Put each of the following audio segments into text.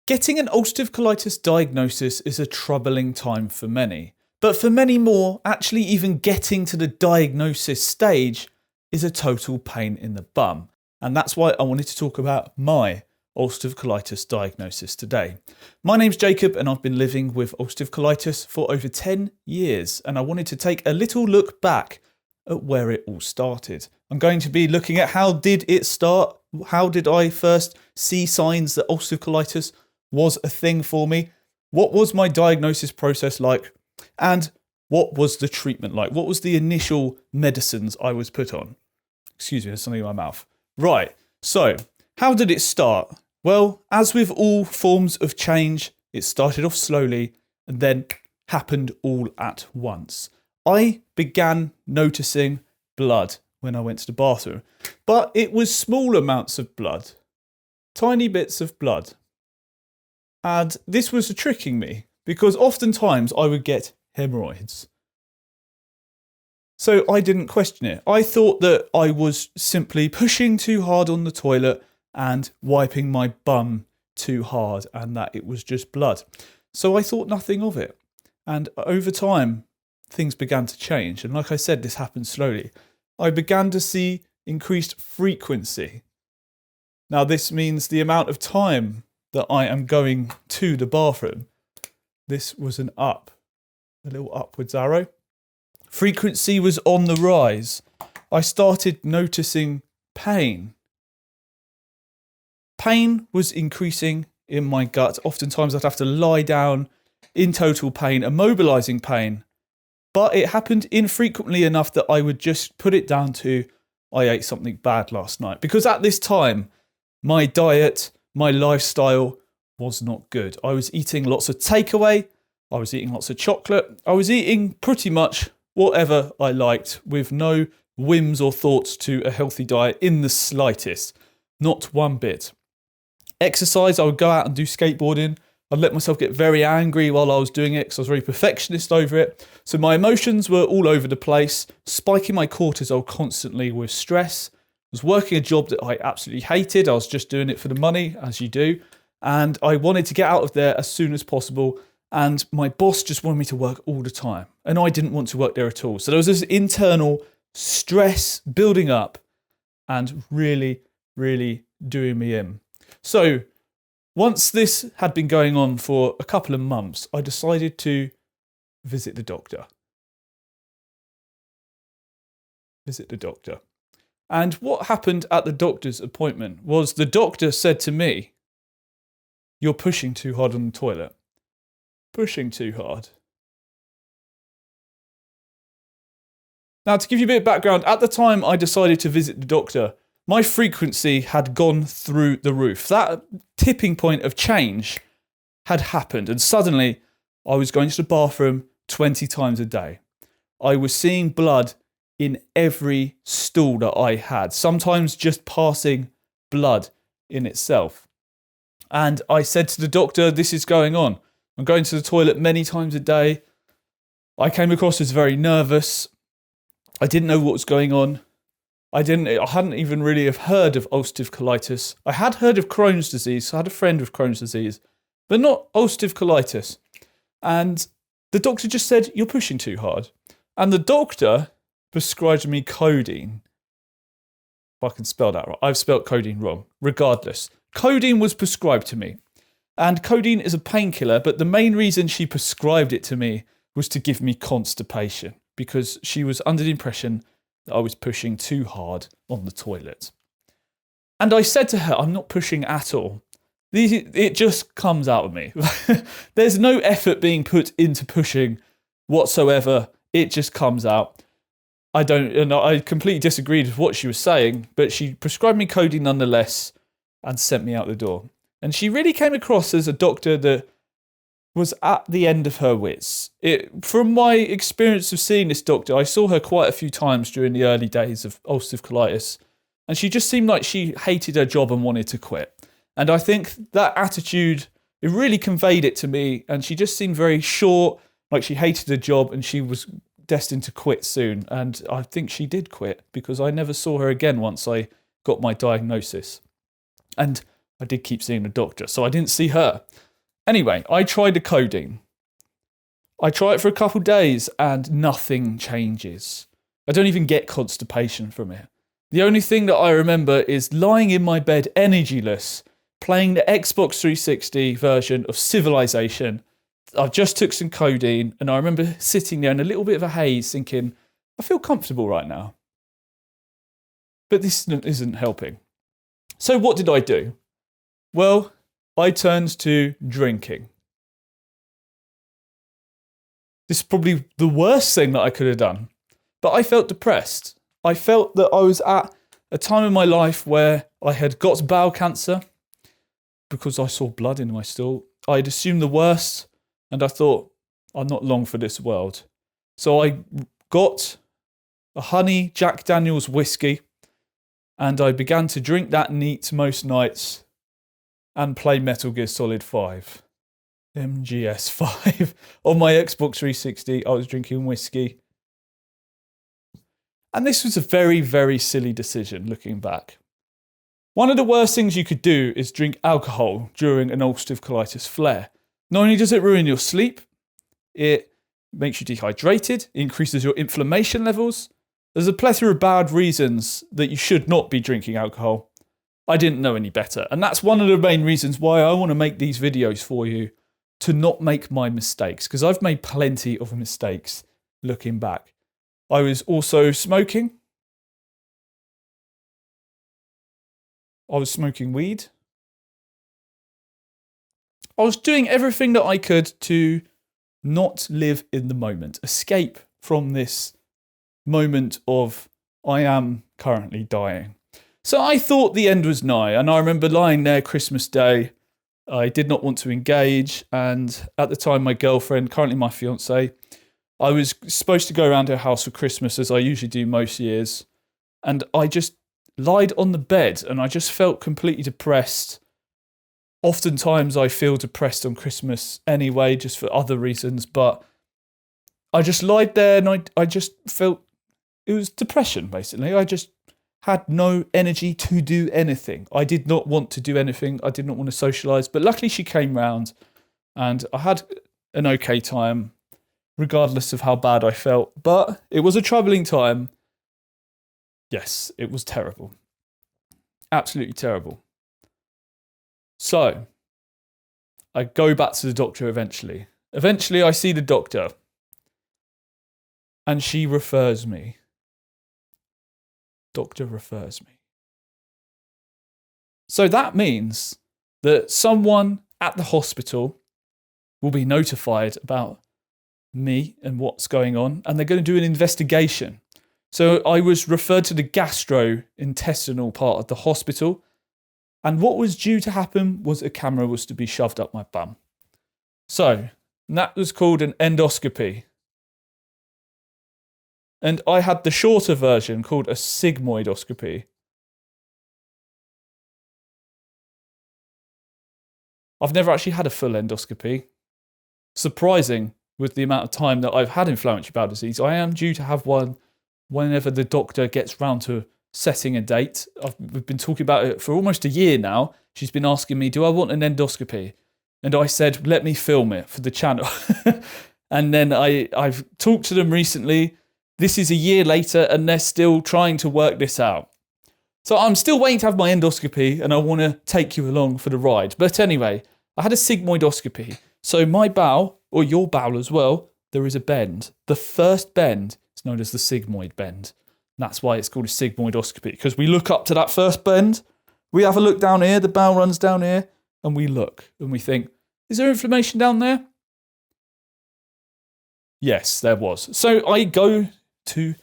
Getting an ulcerative colitis diagnosis is a troubling time for many. But for many more, actually even getting to the diagnosis stage is a total pain in the bum. And that's why I wanted to talk about my ulcerative colitis diagnosis today. My name's Jacob and I've been living with ulcerative colitis for over 10 years. And I wanted to take a little look back at where it all started. I'm going to be looking at how did it start? How did I first see signs that ulcerative colitis was a thing for me? What was my diagnosis process like? And what was the treatment like? What was the initial medicines I was put on? Excuse me, there's something in my mouth. Right, so how did it start? Well, as with all forms of change, it started off slowly and then happened all at once. I began noticing blood when I went to the bathroom, but it was small amounts of blood, tiny bits of blood. And this was tricking me because oftentimes I would get hemorrhoids. So I didn't question it. I thought that I was simply pushing too hard on the toilet and wiping my bum too hard and that it was just blood. So I thought nothing of it. And over time, things began to change. And like I said, this happened slowly. I began to see increased frequency. Now this means the amount of time that I am going to the bathroom. This was an up, a little upwards arrow. Frequency was on the rise. I started noticing pain. Pain was increasing in my gut. Oftentimes I'd have to lie down in total pain, immobilizing pain. But it happened infrequently enough that I would just put it down to I ate something bad last night. Because at this time, my diet, my lifestyle was not good. I was eating lots of takeaway. I was eating lots of chocolate. I was eating pretty much whatever I liked with no whims or thoughts to a healthy diet in the slightest. Not one bit. Exercise, I would go out and do skateboarding. I'd let myself get very angry while I was doing it because I was very perfectionist over it. So my emotions were all over the place, spiking my cortisol constantly with stress. I was working a job that I absolutely hated. I was just doing it for the money, as you do. And I wanted to get out of there as soon as possible. And my boss just wanted me to work all the time. And I didn't want to work there at all. So there was this internal stress building up and really, really doing me in. So once this had been going on for a couple of months, I decided to visit the doctor. And what happened at the doctor's appointment was the doctor said to me, "You're pushing too hard on the toilet." Pushing too hard. Now, to give you a bit of background, at the time I decided to visit the doctor, my frequency had gone through the roof. That tipping point of change had happened, and suddenly I was going to the bathroom 20 times a day. I was seeing blood in every stool that I had, sometimes just passing blood in itself. And I said to the doctor, "This is going on. I'm going to the toilet many times a day." I came across as very nervous. I didn't know what was going on. I hadn't even really have heard of ulcerative colitis. I had heard of Crohn's disease. So I had a friend with Crohn's disease, but not ulcerative colitis. And the doctor just said, "You're pushing too hard." And the doctor prescribed me codeine. If I can spell that right. I've spelled codeine wrong. Regardless, codeine was prescribed to me. And codeine is a painkiller, but the main reason she prescribed it to me was to give me constipation because she was under the impression that I was pushing too hard on the toilet. And I said to her, "I'm not pushing at all. It just comes out of me." There's no effort being put into pushing whatsoever. It just comes out. I completely disagreed with what she was saying, but she prescribed me codeine nonetheless and sent me out the door. And she really came across as a doctor that was at the end of her wits. From my experience of seeing this doctor, I saw her quite a few times during the early days of ulcerative colitis, and she just seemed like she hated her job and wanted to quit. And I think that attitude, it really conveyed it to me, and she just seemed very short, like she hated her job and she was destined to quit soon. And I think she did quit because I never saw her again once I got my diagnosis. And I did keep seeing the doctor, so I didn't see her. Anyway, I tried the codeine. I try it for a couple of days and nothing changes. I don't even get constipation from it. The only thing that I remember is lying in my bed energyless, playing the Xbox 360 version of Civilization. I just took some codeine and I remember sitting there in a little bit of a haze thinking, I feel comfortable right now. But this isn't helping. So what did I do? Well, I turned to drinking. This is probably the worst thing that I could have done. But I felt depressed. I felt that I was at a time in my life where I had got bowel cancer because I saw blood in my stool. I'd assumed the worst and I thought, I'm not long for this world. So I got a honey Jack Daniel's whiskey and I began to drink that neat most nights and play Metal Gear Solid 5. MGS 5. On my Xbox 360, I was drinking whiskey. And this was a very, very silly decision looking back. One of the worst things you could do is drink alcohol during an ulcerative colitis flare. Not only does it ruin your sleep, it makes you dehydrated, increases your inflammation levels. There's a plethora of bad reasons that you should not be drinking alcohol. I didn't know any better. And that's one of the main reasons why I want to make these videos for you, to not make my mistakes, because I've made plenty of mistakes looking back. I was also smoking. I was smoking weed. I was doing everything that I could to not live in the moment, escape from this moment of I am currently dying. So I thought the end was nigh, and I remember lying there Christmas Day. I did not want to engage, and at the time my girlfriend, currently my fiance, I was supposed to go around her house for Christmas as I usually do most years, and I just lied on the bed and I just felt completely depressed. Oftentimes I feel depressed on Christmas anyway, just for other reasons, but I just lied there and I just felt it was depression basically. I just had no energy to do anything. I did not want to do anything. I did not want to socialise, but luckily she came round and I had an okay time, regardless of how bad I felt. But it was a troubling time. Yes, it was terrible. Absolutely terrible. So, I go back to the doctor eventually. Eventually, I see the doctor. And she refers me. Doctor refers me. So that means that someone at the hospital will be notified about me and what's going on, and they're going to do an investigation. So I was referred to the gastrointestinal part of the hospital, and what was due to happen was a camera was to be shoved up my bum. So that was called an endoscopy. And I had the shorter version called a sigmoidoscopy. I've never actually had a full endoscopy. Surprising with the amount of time that I've had inflammatory bowel disease. I am due to have one whenever the doctor gets round to setting a date. We've been talking about it for almost a year now. She's been asking me, do I want an endoscopy? And I said, let me film it for the channel. And then I've talked to them recently. This is a year later and they're still trying to work this out. So I'm still waiting to have my endoscopy and I want to take you along for the ride. But anyway, I had a sigmoidoscopy. So my bowel, or your bowel as well, there is a bend. The first bend is known as the sigmoid bend. That's why it's called a sigmoidoscopy, because we look up to that first bend, we have a look down here, the bowel runs down here, and we look and we think, is there inflammation down there? Yes, there was. So I go to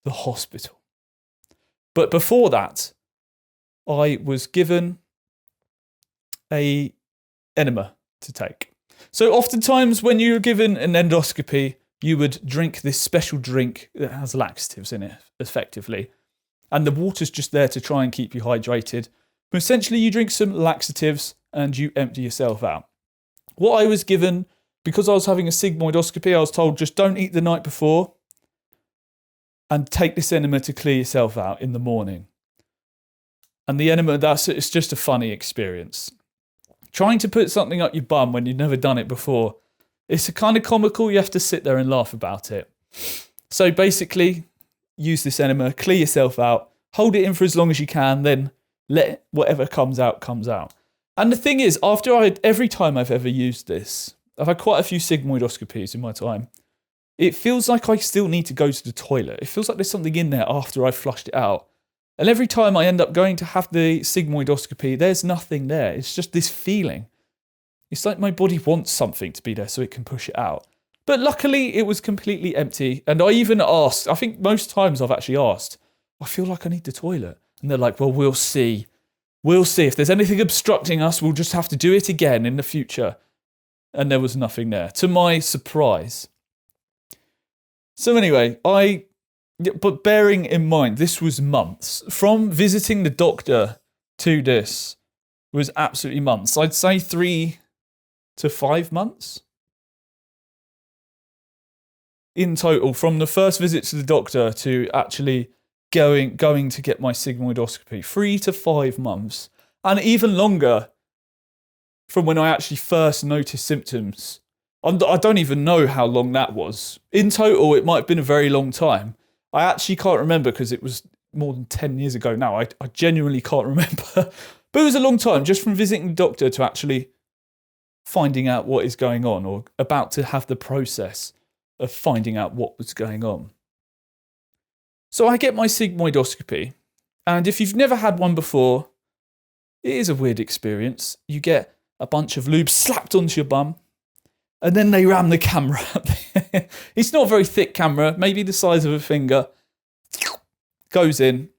the hospital. But before that, I was given an enema to take. So oftentimes when you're given an endoscopy, you would drink this special drink that has laxatives in it, effectively. And the water's just there to try and keep you hydrated. But essentially you drink some laxatives and you empty yourself out. What I was given, because I was having a sigmoidoscopy, I was told just don't eat the night before and take this enema to clear yourself out in the morning. And the enema, it's just a funny experience. Trying to put something up your bum when you've never done it before, it's a kind of comical. You have to sit there and laugh about it. So basically, use this enema, clear yourself out, hold it in for as long as you can, then let whatever comes out, comes out. And the thing is, every time I've ever used this, I've had quite a few sigmoidoscopies in my time, it feels like I still need to go to the toilet. It feels like there's something in there after I've flushed it out. And every time I end up going to have the sigmoidoscopy, there's nothing there. It's just this feeling. It's like my body wants something to be there so it can push it out. But luckily, it was completely empty. And I even asked, I think most times I've actually asked, I feel like I need the toilet. And they're like, well, we'll see. We'll see. If there's anything obstructing us, we'll just have to do it again in the future. And there was nothing there, to my surprise. So anyway, but bearing in mind, this was months. From visiting the doctor to this was absolutely months. I'd say 3 to 5 months in total, from the first visit to the doctor to actually going to get my sigmoidoscopy. 3 to 5 months. And even longer from when I actually first noticed symptoms. I don't even know how long that was. In total, it might have been a very long time. I actually can't remember because it was more than 10 years ago now. I genuinely can't remember. But it was a long time just from visiting the doctor to actually finding out what is going on, or about to have the process of finding out what was going on. So I get my sigmoidoscopy, and if you've never had one before, it is a weird experience. You get a bunch of lube slapped onto your bum, and then they ram the camera up there. It's not a very thick camera, maybe the size of a finger. Goes in.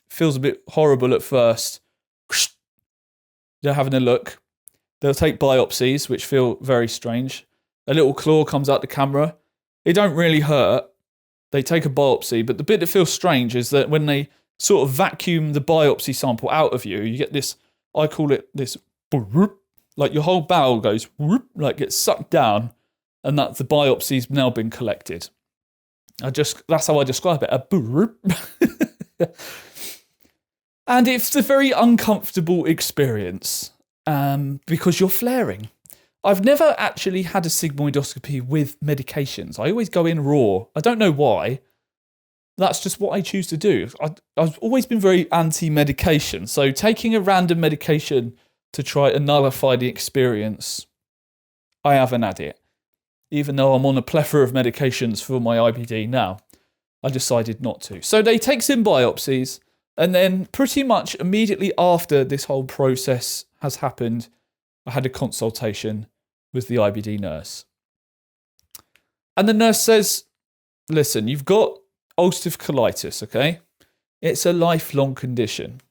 Feels a bit horrible at first. They're having a look. They'll take biopsies, which feel very strange. A little claw comes out the camera. It don't really hurt. They take a biopsy, but the bit that feels strange is that when they sort of vacuum the biopsy sample out of you, you get this, I call it this, like your whole bowel goes, like gets sucked down, and that the biopsy's now been collected. That's how I describe it, And it's a very uncomfortable experience, because you're flaring. I've never actually had a sigmoidoscopy with medications. I always go in raw. I don't know why. That's just what I choose to do. I've always been very anti-medication. So taking a random medication to try and nullify the experience, I haven't had it. Even though I'm on a plethora of medications for my IBD now, I decided not to. So they take some biopsies, and then pretty much immediately after this whole process has happened, I had a consultation with the IBD nurse. And the nurse says, listen, you've got ulcerative colitis, okay? It's a lifelong condition,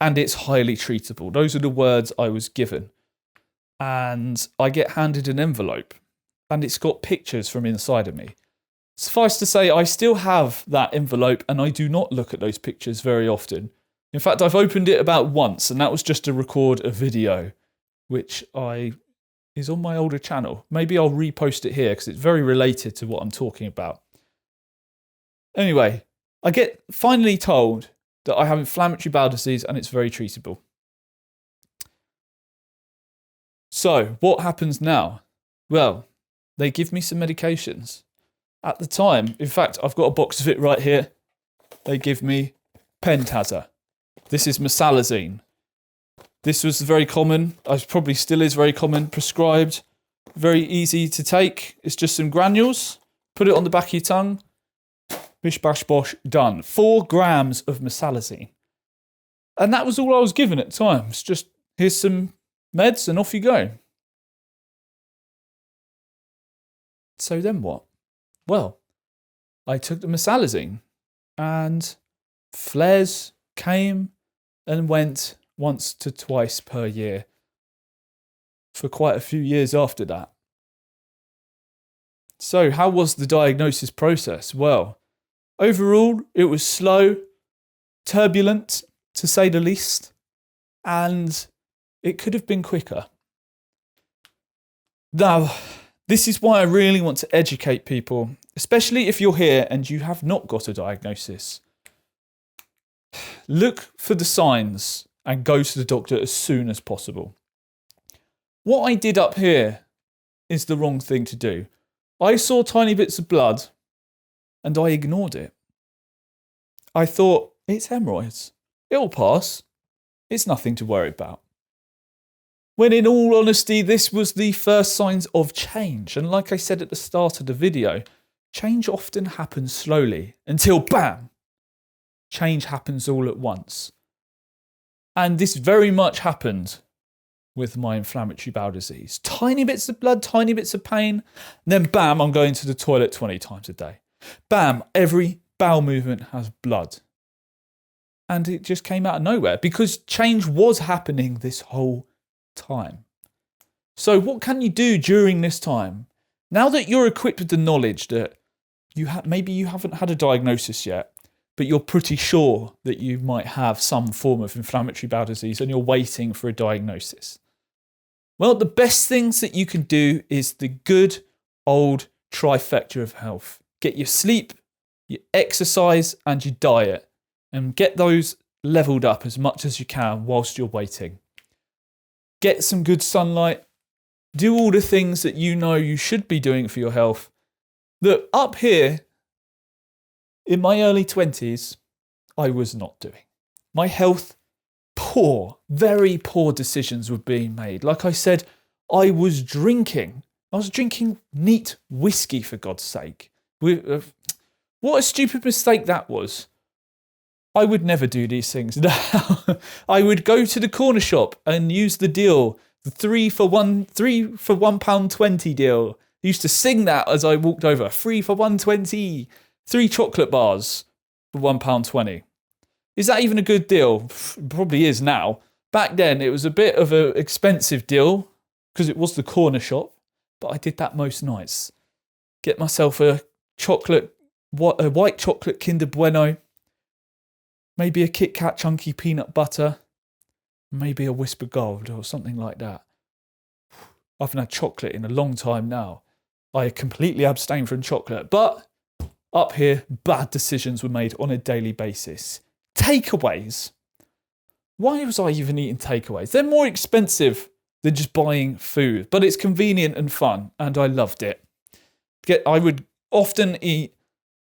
and it's highly treatable. Those are the words I was given. And I get handed an envelope, and it's got pictures from inside of me. Suffice to say, I still have that envelope, and I do not look at those pictures very often. In fact, I've opened it about once, and that was just to record a video, which is on my older channel. Maybe I'll repost it here because it's very related to what I'm talking about. Anyway, I get finally told that I have inflammatory bowel disease and it's very treatable. So, what happens now? Well, they give me some medications. At the time, in fact, I've got a box of it right here. They give me Pentasa. This is mesalazine. This was very common, probably still is very common, prescribed, very easy to take. It's just some granules, put it on the back of your tongue, bish bash bosh, done. 4 grams of mesalazine. And that was all I was given at the time. It's just, here's some meds and off you go. So then what? Well, I took the mesalazine, and flares came and went once to twice per year for quite a few years after that. So how was the diagnosis process? Well, overall, it was slow, turbulent, to say the least, and it could have been quicker. Now, this is why I really want to educate people, especially if you're here and you have not got a diagnosis. look for the signs and go to the doctor as soon as possible. What I did up here is the wrong thing to do. I saw tiny bits of blood and I ignored it. I thought, it's hemorrhoids. It'll pass. It's nothing to worry about. When in all honesty, this was the first signs of change. And like I said at the start of the video, change often happens slowly until bam, change happens all at once. And this very much happened with my inflammatory bowel disease. Tiny bits of blood, tiny bits of pain, and then bam, I'm going to the toilet 20 times a day. Bam, every bowel movement has blood. And it just came out of nowhere because change was happening this whole time. So what can you do during this time? Now that you're equipped with the knowledge that maybe you haven't had a diagnosis yet, but you're pretty sure that you might have some form of inflammatory bowel disease and you're waiting for a diagnosis. Well, the best things that you can do is the good old trifecta of health. Get your sleep, your exercise, and your diet, and get those leveled up as much as you can whilst you're waiting. Get some good sunlight. Do all the things that you know you should be doing for your health. That up here, in my early 20s, I was not doing. My health, very poor decisions were being made. Like I said, I was drinking neat whiskey, for God's sake. What a stupid mistake that was. I would never do these things now. I would go to the corner shop and use the deal, the £3 for £1.20 deal. I used to sing that as I walked over. 3 for £1.20. 3 chocolate bars for £1.20. Is that even a good deal? Probably is now. Back then, it was a bit of an expensive deal because it was the corner shop, but I did that most nights. Get myself a white chocolate Kinder Bueno, maybe a Kit Kat chunky peanut butter, maybe a Whisper Gold or something like that. I haven't had chocolate in a long time now. I completely abstain from chocolate, but up here, bad decisions were made on a daily basis. Takeaways. Why was I even eating takeaways? They're more expensive than just buying food, but it's convenient and fun, and I loved it. I would often eat,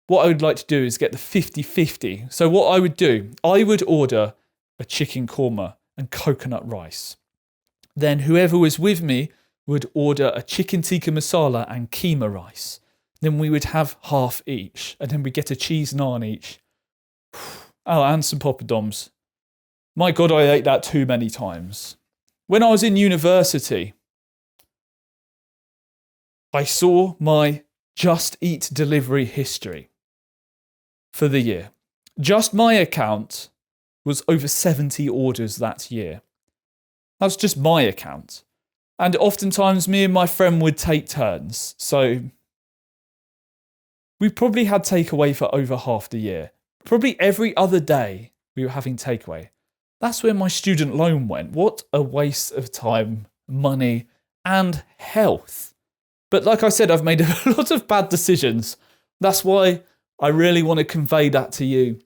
what I would like to do is get the 50-50. So what I would do, I would order a chicken korma and coconut rice. Then whoever was with me would order a chicken tikka masala and keema rice. Then we would have half each, and then we'd get a cheese naan each. Oh, and some poppadoms. My God, I ate that too many times. When I was in university, I saw my Just Eat delivery history for the year. Just my account was over 70 orders that year. That's just my account. And oftentimes me and my friend would take turns. So we probably had takeaway for over half the year. Probably every other day we were having takeaway. That's where my student loan went. What a waste of time, money, and health. But like I said, I've made a lot of bad decisions. That's why I really want to convey that to you.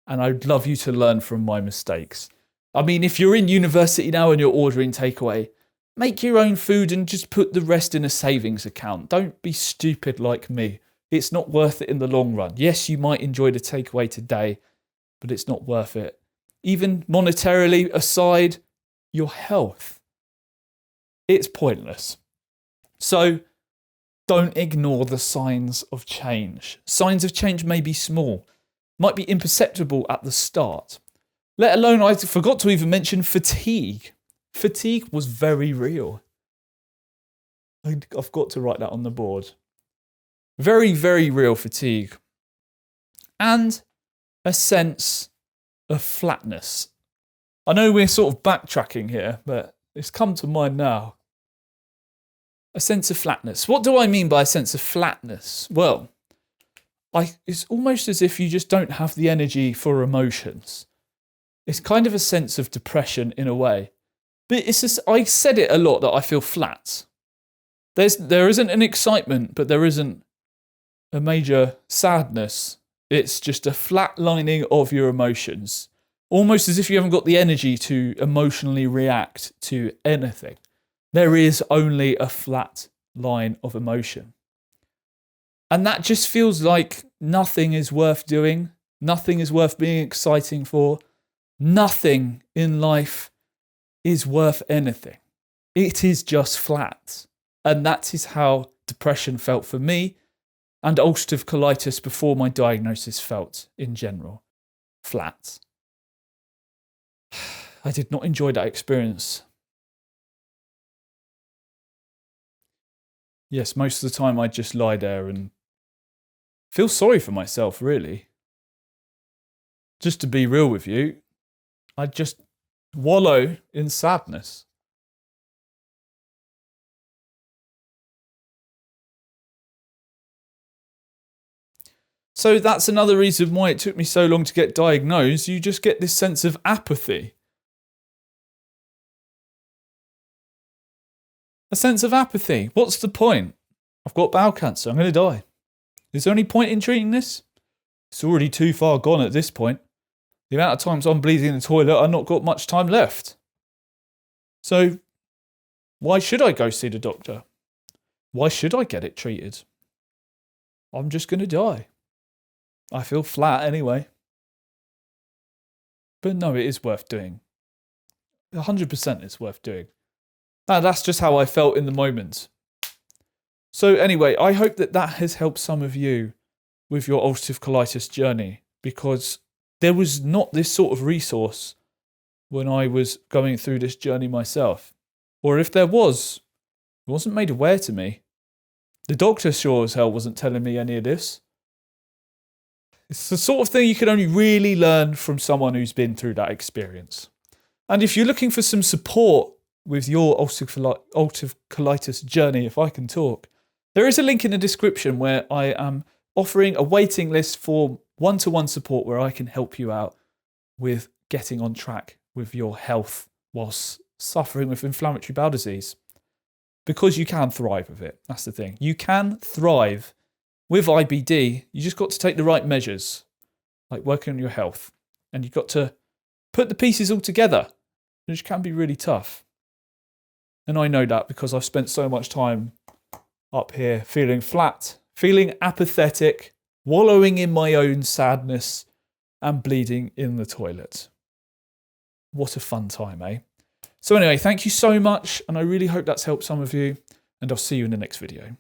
And I'd love you to learn from my mistakes. I mean, if you're in university now and you're ordering takeaway, make your own food and just put the rest in a savings account. Don't be stupid like me. It's not worth it in the long run. Yes, you might enjoy the takeaway today, but it's not worth it. Even monetarily aside, your health, it's pointless. So don't ignore the signs of change. Signs of change may be small, might be imperceptible at the start. Let alone, I forgot to even mention fatigue. Fatigue was very real. I've got to write that on the board. Very, very real fatigue. And a sense of flatness. I know we're sort of backtracking here, but it's come to mind now. A sense of flatness. What do I mean by a sense of flatness? Well, it's almost as if you just don't have the energy for emotions. It's kind of a sense of depression in a way. But it's just, I said it a lot that I feel flat. There isn't an excitement, but there isn't a major sadness. It's just a flatlining of your emotions. almost as if you haven't got the energy to emotionally react to anything. There is only a flat line of emotion. And that just feels like nothing is worth doing. Nothing is worth being exciting for. Nothing in life is worth anything. It is just flat. And that is how depression felt for me, and ulcerative colitis before my diagnosis felt in general. Flat. I did not enjoy that experience. Yes, most of the time I'd just lie there and feel sorry for myself, really. Just to be real with you, I'd just wallow in sadness. So that's another reason why it took me so long to get diagnosed. You just get this sense of apathy. A sense of apathy. What's the point? I've got bowel cancer. I'm going to die. Is there any point in treating this? It's already too far gone at this point. The amount of times I'm bleeding in the toilet, I've not got much time left. So why should I go see the doctor? Why should I get it treated? I'm just going to die. I feel flat anyway. But no, it is worth doing. 100% it's worth doing. And that's just how I felt in the moment. So anyway, I hope that that has helped some of you with your ulcerative colitis journey, because there was not this sort of resource when I was going through this journey myself. Or if there was, it wasn't made aware to me. The doctor sure as hell wasn't telling me any of this. It's the sort of thing you can only really learn from someone who's been through that experience. And if you're looking for some support with your ulcerative colitis journey, if I can talk, there is a link in the description where I am offering a waiting list for one-to-one support where I can help you out with getting on track with your health whilst suffering with inflammatory bowel disease. Because you can thrive with it. That's the thing. You can thrive with IBD. You just got to take the right measures, like working on your health. And you've got to put the pieces all together, which can be really tough. And I know that because I've spent so much time up here feeling flat, feeling apathetic, wallowing in my own sadness, and bleeding in the toilet. What a fun time, eh? So anyway, thank you so much, and I really hope that's helped some of you, and I'll see you in the next video.